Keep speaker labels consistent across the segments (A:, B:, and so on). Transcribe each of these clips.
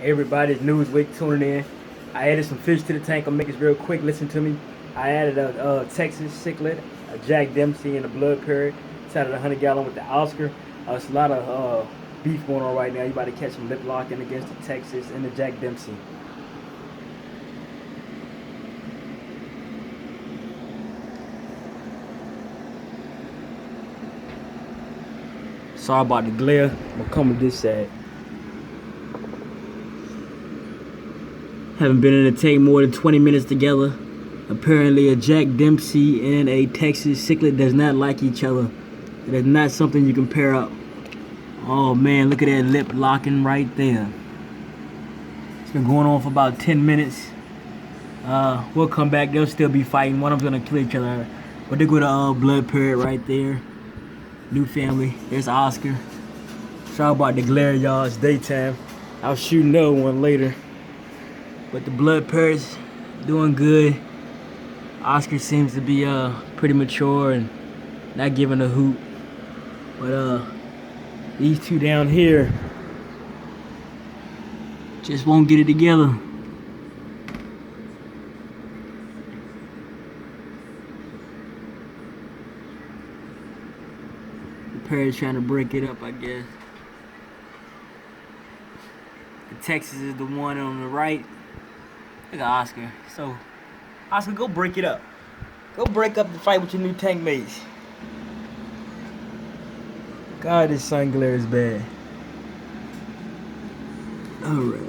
A: Everybody's news week tuning in. I added some fish to the tank. I'll make this real quick. Listen to me. I added a Texas cichlid, a Jack Dempsey, and a blood parrot. Started a 100-gallon with the Oscar. It's a lot of beef going on right now. You about to catch some lip locking against the Texas and the Jack Dempsey. Sorry about the glare. I'm gonna come with this side. Haven't been in the tank more than 20 minutes together. Apparently a Jack Dempsey and a Texas cichlid does not like each other. It is not something you can pair up. Oh man, look at that lip locking right there. It's been going on for about 10 minutes. We'll come back. They'll still be fighting. One of them's gonna kill each other. But they go to blood parrot right there. New family. There's Oscar. Sorry about the glare, y'all. It's daytime. I'll shoot another one later. But the blood parrot's doing good. Oscar seems to be pretty mature and not giving a hoot. But these two down here just won't get it together. The parrot's trying to break it up, I guess. The Texas is the one on the right. Look at Oscar. So, Oscar, go break it up. Go break up the fight with your new Tankmates. God, this sun glare is bad. Alright.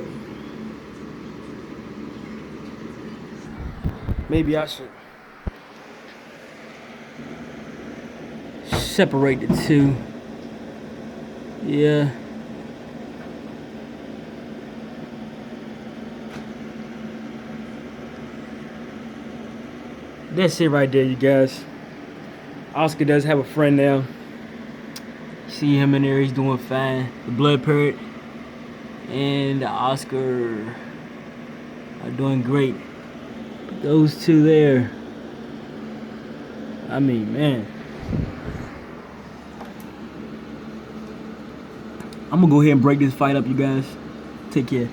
A: Maybe I should separate the two. Yeah. That's it right there, you guys. Oscar does have a friend now. See him in there, he's doing fine. The blood parrot and the Oscar are doing great. But those two there, I mean, man. I'm gonna go ahead and break this fight up, you guys. Take care.